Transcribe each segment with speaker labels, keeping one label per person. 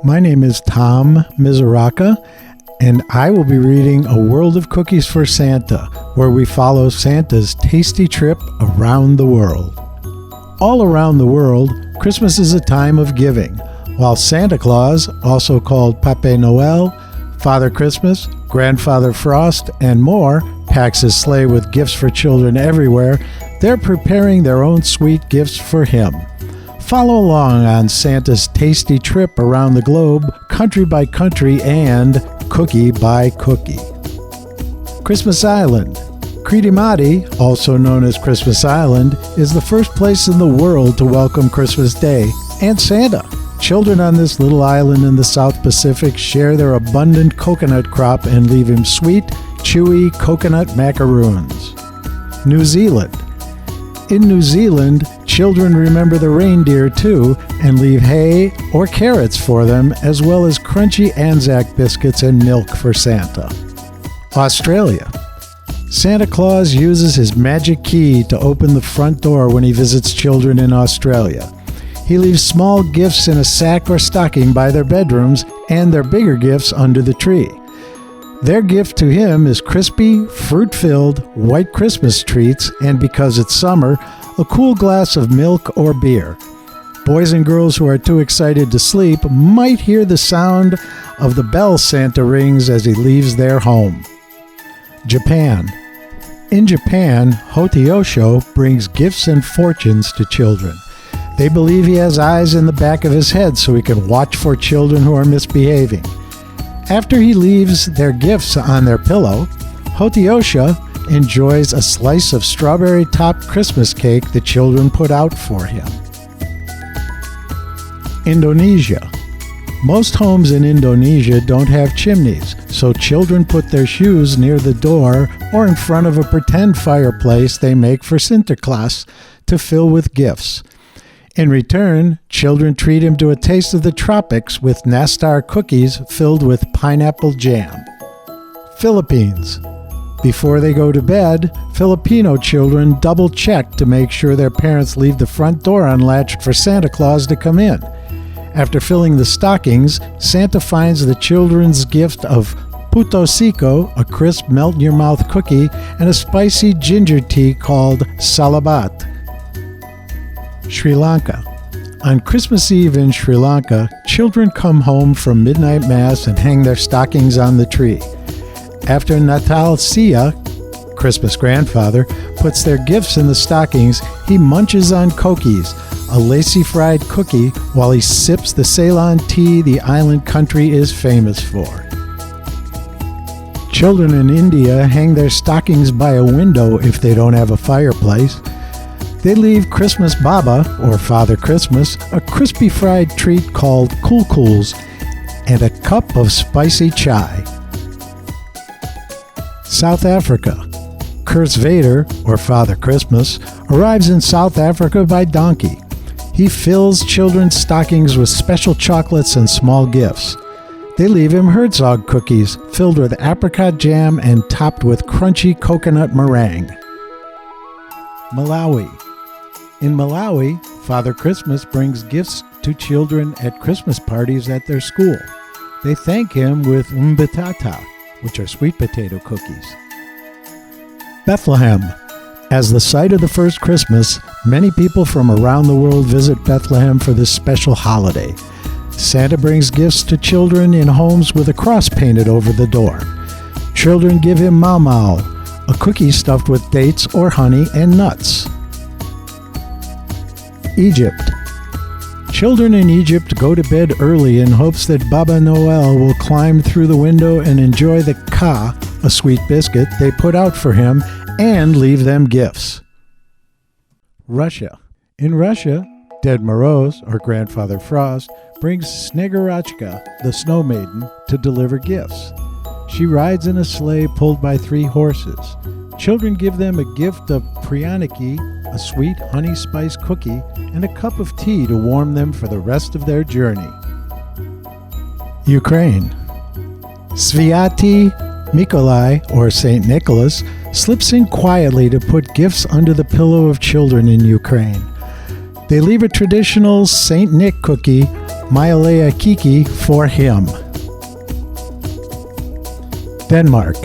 Speaker 1: My name is Tom Mizuraka, and I will be reading A World of Cookies for Santa, where we follow Santa's tasty trip around the world. All around the world, Christmas is a time of giving, while Santa Claus, also called Papa Noel, Father Christmas, Grandfather Frost, and more, packs his sleigh with gifts for children everywhere. They're preparing their own sweet gifts for him. Follow along on Santa's tasty trip around the globe, country by country and cookie by cookie. Christmas Island. Critimati, also known as Christmas Island, is the first place in the world to welcome Christmas Day and Santa. Children on this little island in the South Pacific share their abundant coconut crop and leave him sweet, chewy coconut macaroons. New Zealand. In New Zealand, children remember the reindeer too and leave hay or carrots for them, as well as crunchy Anzac biscuits and milk for Santa. Australia. Santa Claus uses his magic key to open the front door when he visits children in Australia. He leaves small gifts in a sack or stocking by their bedrooms and their bigger gifts under the tree. Their gift to him is crispy, fruit-filled, white Christmas treats, and because it's summer, a cool glass of milk or beer. Boys and girls who are too excited to sleep might hear the sound of the bell Santa rings as he leaves their home. Japan. In Japan, Hotei-osho brings gifts and fortunes to children. They believe he has eyes in the back of his head so he can watch for children who are misbehaving. After he leaves their gifts on their pillow, Hotei-osho enjoys a slice of strawberry-topped Christmas cake the children put out for him. Indonesia. Most homes in Indonesia don't have chimneys, so children put their shoes near the door or in front of a pretend fireplace they make for Sinterklaas to fill with gifts. In return, children treat him to a taste of the tropics with Nastar cookies filled with pineapple jam. Philippines. Before they go to bed, Filipino children double-check to make sure their parents leave the front door unlatched for Santa Claus to come in. After filling the stockings, Santa finds the children's gift of puto siko, a crisp melt-in-your-mouth cookie, and a spicy ginger tea called salabat. Sri Lanka. On Christmas Eve in Sri Lanka, children come home from midnight mass and hang their stockings on the tree. After Natal Sia, Christmas grandfather, puts their gifts in the stockings, he munches on kokies, a lacy fried cookie, while he sips the Ceylon tea the island country is famous for. Children in India hang their stockings by a window if they don't have a fireplace. They leave Christmas Baba, or Father Christmas, a crispy fried treat called kulkuls, and a cup of spicy chai. South Africa. Kersvader, or Father Christmas, arrives in South Africa by donkey. He fills children's stockings with special chocolates and small gifts. They leave him Herzog cookies filled with apricot jam and topped with crunchy coconut meringue. Malawi. In Malawi, Father Christmas brings gifts to children at Christmas parties at their school. They thank him with mbatata, which are sweet potato cookies. Bethlehem. As the site of the first Christmas, many people from around the world visit Bethlehem for this special holiday. Santa brings gifts to children in homes with a cross painted over the door. Children give him mau mau, a cookie stuffed with dates or honey and nuts. Egypt. Children in Egypt go to bed early in hopes that Baba Noel will climb through the window and enjoy the ka, a sweet biscuit they put out for him, and leave them gifts. Russia. In Russia, Ded Moroz, or Grandfather Frost, brings Snegorachka, the snow maiden, to deliver gifts. She rides in a sleigh pulled by 3 horses. Children give them a gift of pryaniki, a sweet honey spice cookie, and a cup of tea to warm them for the rest of their journey. Ukraine. Sviaty Mykolai, or St. Nicholas, slips in quietly to put gifts under the pillow of children in Ukraine. They leave a traditional St. Nick cookie, Mailea Kiki for him. Denmark.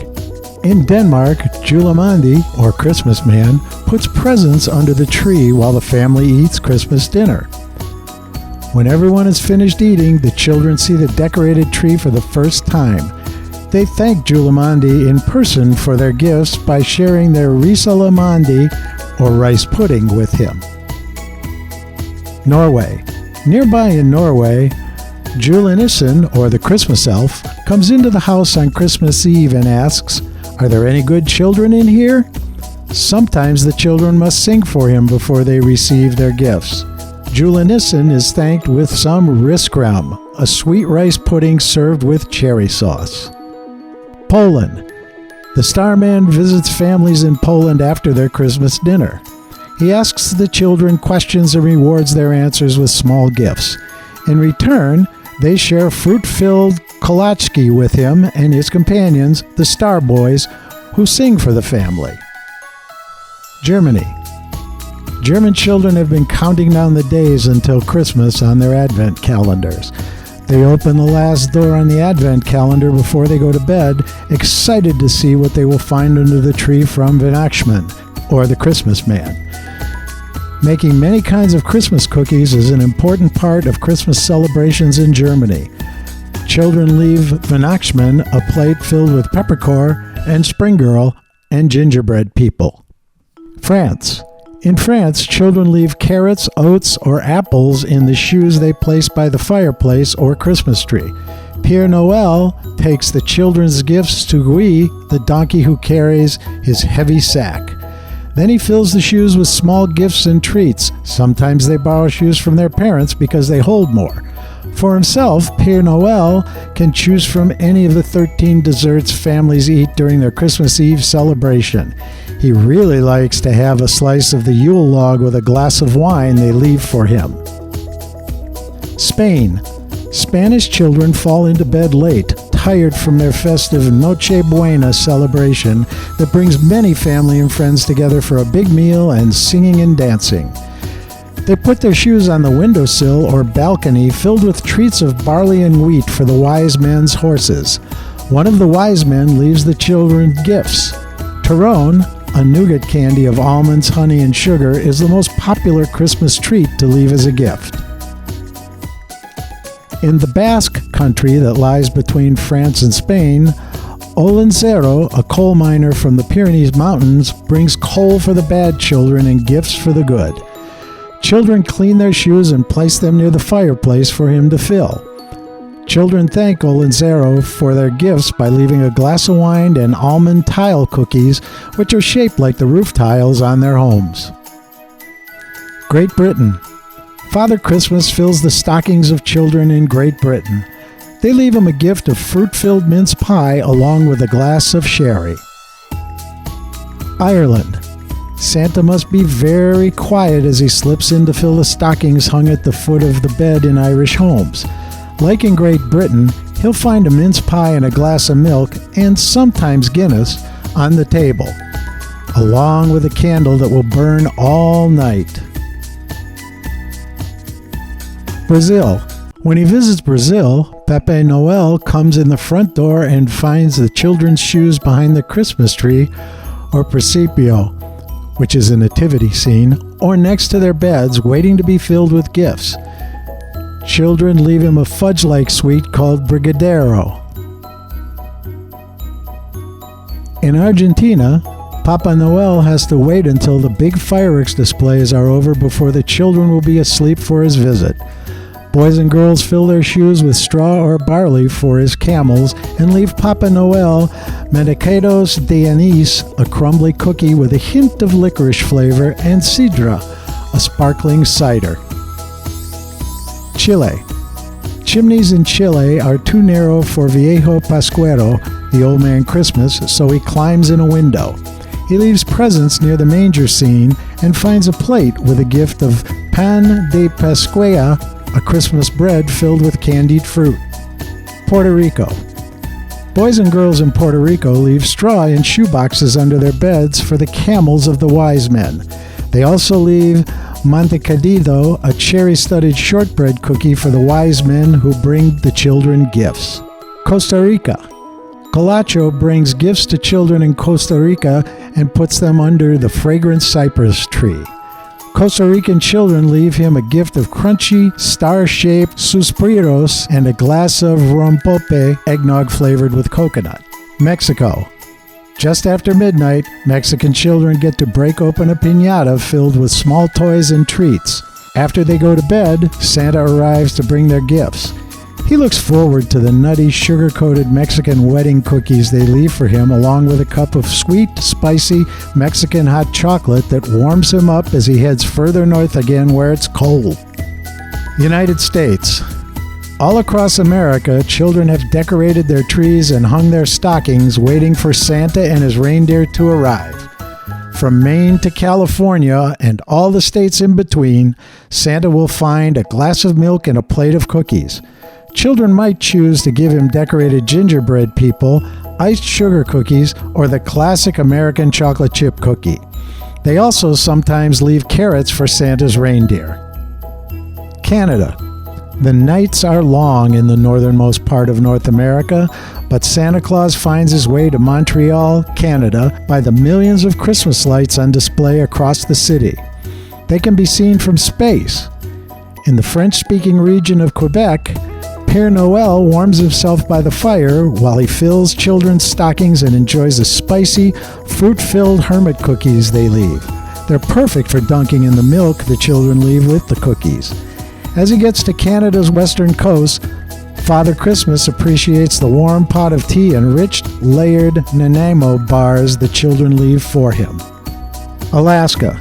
Speaker 1: In Denmark, Julemandi, or Christmas Man, puts presents under the tree while the family eats Christmas dinner. When everyone is finished eating, the children see the decorated tree for the first time. They thank Julemandi in person for their gifts by sharing their risalamandi, or rice pudding, with him. Norway. Nearby in Norway, Julenissen, or the Christmas elf, comes into the house on Christmas Eve and asks, "Are there any good children in here?" Sometimes the children must sing for him before they receive their gifts. Julenissen is thanked with some riskram, a sweet rice pudding served with cherry sauce. Poland. The Starman visits families in Poland after their Christmas dinner. He asks the children questions and rewards their answers with small gifts. In return, they share fruit-filled kolaczki with him and his companions, the Star Boys, who sing for the family. Germany. German children have been counting down the days until Christmas on their Advent calendars. They open the last door on the Advent calendar before they go to bed, excited to see what they will find under the tree from Weihnachtsmann, or the Christmas Man. Making many kinds of Christmas cookies is an important part of Christmas celebrations in Germany. Children leave Weihnachtsmann a plate filled with peppercorn and spring girl and gingerbread people. France. In France, children leave carrots, oats, or apples in the shoes they place by the fireplace or Christmas tree. Père Noël takes the children's gifts to Guy, the donkey who carries his heavy sack. Then he fills the shoes with small gifts and treats. Sometimes they borrow shoes from their parents because they hold more. For himself, Père Noël can choose from any of the 13 desserts families eat during their Christmas Eve celebration. He really likes to have a slice of the Yule log with a glass of wine they leave for him. Spain. Spanish children fall into bed late, tired from their festive Noche Buena celebration that brings many family and friends together for a big meal and singing and dancing. They put their shoes on the windowsill or balcony filled with treats of barley and wheat for the wise men's horses. One of the wise men leaves the children gifts. Turon, a nougat candy of almonds, honey, and sugar, is the most popular Christmas treat to leave as a gift. In the Basque country that lies between France and Spain, Olentzero, a coal miner from the Pyrenees Mountains, brings coal for the bad children and gifts for the good. Children clean their shoes and place them near the fireplace for him to fill. Children thank Olentzero for their gifts by leaving a glass of wine and almond tile cookies, which are shaped like the roof tiles on their homes. Great Britain. Father Christmas fills the stockings of children in Great Britain. They leave him a gift of fruit-filled mince pie along with a glass of sherry. Ireland. Santa must be very quiet as he slips in to fill the stockings hung at the foot of the bed in Irish homes. Like in Great Britain, he'll find a mince pie and a glass of milk, and sometimes Guinness, on the table, along with a candle that will burn all night. Brazil. When he visits Brazil, Papai Noel comes in the front door and finds the children's shoes behind the Christmas tree, or presepio, which is a nativity scene, or next to their beds waiting to be filled with gifts. Children leave him a fudge-like sweet called brigadeiro. In Argentina, Papa Noel has to wait until the big fireworks displays are over before the children will be asleep for his visit. Boys and girls fill their shoes with straw or barley for his camels and leave Papa Noel mantecados de anís, a crumbly cookie with a hint of licorice flavor, and sidra, a sparkling cider. Chile. Chimneys in Chile are too narrow for Viejo Pascuero, the old man Christmas, so he climbs in a window. He leaves presents near the manger scene and finds a plate with a gift of pan de Pascua, a Christmas bread filled with candied fruit. Puerto Rico. Boys and girls in Puerto Rico leave straw in shoeboxes under their beds for the camels of the wise men. They also leave Mantecadillo, a cherry-studded shortbread cookie for the wise men who bring the children gifts. Costa Rica. Colacho brings gifts to children in Costa Rica and puts them under the fragrant cypress tree. Costa Rican children leave him a gift of crunchy, star-shaped suspiros and a glass of rompope, eggnog flavored with coconut. Mexico. Just after midnight, Mexican children get to break open a piñata filled with small toys and treats. After they go to bed, Santa arrives to bring their gifts. He looks forward to the nutty, sugar-coated Mexican wedding cookies they leave for him, along with a cup of sweet, spicy Mexican hot chocolate that warms him up as he heads further north again where it's cold. United States. All across America, children have decorated their trees and hung their stockings waiting for Santa and his reindeer to arrive. From Maine to California and all the states in between, Santa will find a glass of milk and a plate of cookies. Children might choose to give him decorated gingerbread people, iced sugar cookies, or the classic American chocolate chip cookie. They also sometimes leave carrots for Santa's reindeer. Canada. The nights are long in the northernmost part of North America, but Santa Claus finds his way to Montreal, Canada, by the millions of Christmas lights on display across the city. They can be seen from space. In the French-speaking region of Quebec, Père Noël warms himself by the fire while he fills children's stockings and enjoys the spicy, fruit-filled hermit cookies they leave. They're perfect for dunking in the milk the children leave with the cookies. As he gets to Canada's western coast, Father Christmas appreciates the warm pot of tea and rich, layered Nanaimo bars the children leave for him. Alaska.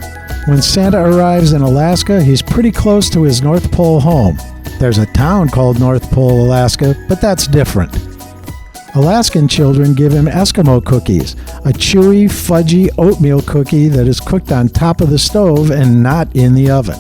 Speaker 1: When Santa arrives in Alaska, he's pretty close to his North Pole home. There's a town called North Pole, Alaska, but that's different. Alaskan children give him Eskimo cookies, a chewy, fudgy oatmeal cookie that is cooked on top of the stove and not in the oven.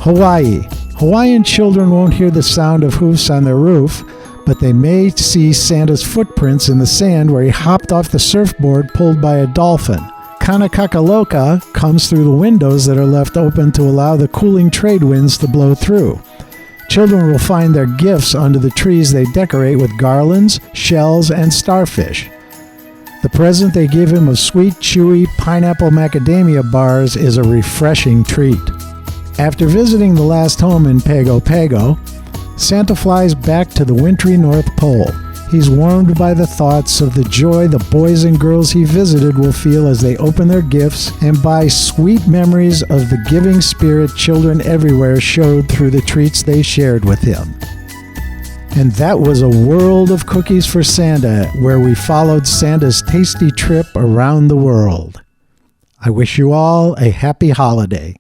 Speaker 1: Hawaii. Hawaiian children won't hear the sound of hoofs on their roof, but they may see Santa's footprints in the sand where he hopped off the surfboard pulled by a dolphin. Kanakakaloka comes through the windows that are left open to allow the cooling trade winds to blow through. Children will find their gifts under the trees they decorate with garlands, shells, and starfish. The present they give him of sweet, chewy pineapple macadamia bars is a refreshing treat. After visiting the last home in Pago Pago, Santa flies back to the wintry North Pole. He's warmed by the thoughts of the joy the boys and girls he visited will feel as they open their gifts and by sweet memories of the giving spirit children everywhere showed through the treats they shared with him. And that was a world of cookies for Santa, where we followed Santa's tasty trip around the world. I wish you all a happy holiday.